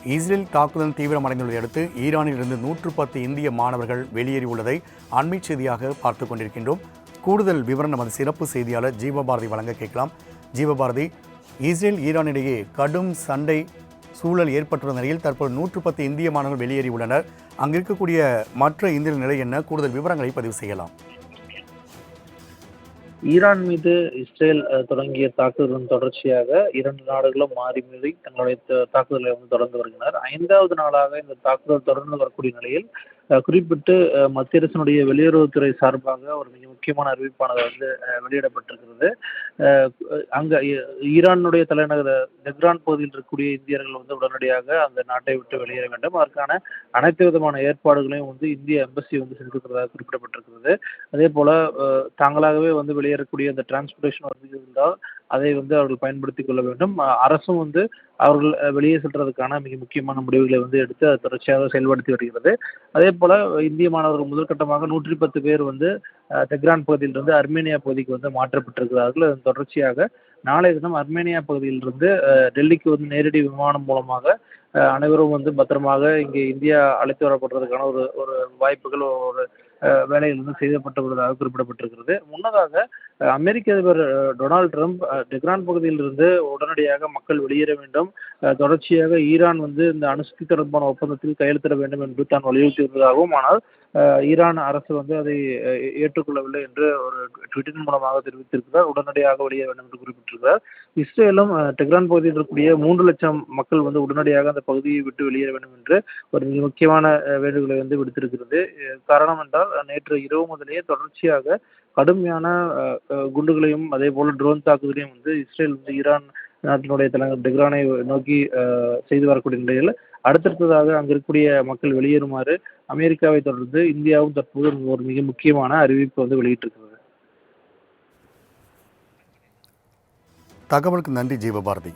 Israel தாக்குதல் தீவிரமடைந்துள்ளதை அடுத்து ஈரானில் இருந்து 110 இந்திய மாணவர்கள் வெளியேறியுள்ளதை அண்மை செய்தியாக பார்த்துக் கொண்டிருக்கின்றோம். கூடுதல் விவரம் நமது சிறப்பு செய்தியாளர் ஜீவபாரதி வழங்க கேட்கலாம். ஜீவபாரதி, இஸ்ரேல் ஈரான் இடையே கடும் சண்டை சூழல் ஏற்பட்டுள்ள நிலையில் தற்போது 110 இந்திய மாணவர்கள் வெளியேறியுள்ளனர். அங்கு இருக்கக்கூடிய மற்ற இந்திய நிலை என்ன? கூடுதல் விவரங்களை பதிவு செய்யலாம். ஈரான் மீது இஸ்ரேல் தொடங்கிய தாக்குதலின் தொடர்ச்சியாக இரண்டு நாடுகளும் மாறி மாறி தங்களுடைய தாக்குதலை தொடர்ந்து வருகின்றனர். 5வது நாளாக இந்த தாக்குதல் தொடர்ந்து வரக்கூடிய நிலையில் குறிப்பிட்டு மத்திய அரசினுடைய வெளியுறவுத்துறை சார்பாக ஒரு மிக முக்கியமான அறிவிப்பானது வெளியிடப்பட்டிருக்கிறது. அங்க ஈரானுடைய தலைநகர் தெஹ்ரான் பகுதியில் இருக்கக்கூடிய இந்தியர்கள் உடனடியாக அந்த நாட்டை விட்டு வெளியேற வேண்டும். அதற்கான அனைத்து விதமான ஏற்பாடுகளையும் இந்திய எம்பசி செஞ்சிருக்கிறதாக குறிப்பிடப்பட்டிருக்கிறது. அதே போல தாங்களாகவே வெளியேறக்கூடிய அந்த டிரான்ஸ்போர்டேஷன் வசதி இருந்தால் அதை அவர்கள் பயன்படுத்திக் கொள்ள வேண்டும். அரசும் அவர்கள் வெளியே செல்றதுக்கான மிக முக்கியமான முடிவுகளை எடுத்து அதை தொடர்ச்சியாக செயல்படுத்தி வருகிறது. அதே போல இந்திய மாணவர்கள் முதற்கட்டமாக 110 பேர் தெஹ்ரான் பகுதியிலிருந்து அர்மேனியா பகுதிக்கு மாற்றப்பட்டிருக்கிறார்கள். அதன் தொடர்ச்சியாக நாளைய தினம் அர்மேனியா பகுதியிலிருந்து டெல்லிக்கு நேரடி விமானம் மூலமாக அனைவரும் பத்திரமாக இங்கே இந்தியா அழைத்து வரப்படுறதுக்கான ஒரு ஒரு வாய்ப்புகள் ஒரு வேலைகள் செய்யப்பட்டு வருவதாக குறிப்பிடப்பட்டிருக்கிறது. முன்னதாக அமெரிக்க அதிபர் டொனால்டு ட்ரம்ப் டெஹ்ரான் பகுதியிலிருந்து உடனடியாக மக்கள் வெளியேற வேண்டும், தொடர்ச்சியாக ஈரான் இந்த அணுசக்தி தொடர்பான ஒப்பந்தத்தில் கையெழுத்திட வேண்டும் என்று தான் வலியுறுத்தி வருவதாகவும், ஆனால் ஈரான் அரசு அதை ஏற்றுக்கொள்ளவில்லை என்று ஒரு ட்விட்டர் மூலமாக தெரிவித்திருக்கிறார். உடனடியாக வெளியேற வேண்டும் என்று குறிப்பிட்டிருக்கிறார். இஸ்ரேலும் டெஹ்ரான் பகுதியில் இருக்கக்கூடிய 3 லட்சம் மக்கள் உடனடியாக அந்த பகுதியை விட்டு வெளியேற வேண்டும் என்று ஒரு மிக முக்கியமான வேண்டுகோளை விடுத்திருக்கிறது. காரணம் என்றால் நேற்று இரவு முதலேயே தொடர்ச்சியாக கடுமையான குண்டுகளையும் அதே போல ட்ரோன் தாக்குதலையும் இஸ்ரேல் ஈரான் நாட்டினுடைய தலைநகர் டெஹ்ரானை நோக்கி செய்து வரக்கூடிய நிலையில் அடுத்தடுத்ததாக அங்கு இருக்கக்கூடிய மக்கள் வெளியேறுமாறு அமெரிக்காவை தொடர்ந்து இந்தியாவும் தற்போது ஒரு மிக முக்கியமான அறிவிப்பு வெளியிட்டிருக்கிறது. தகவலுக்கு நன்றி ஜீவபாரதி.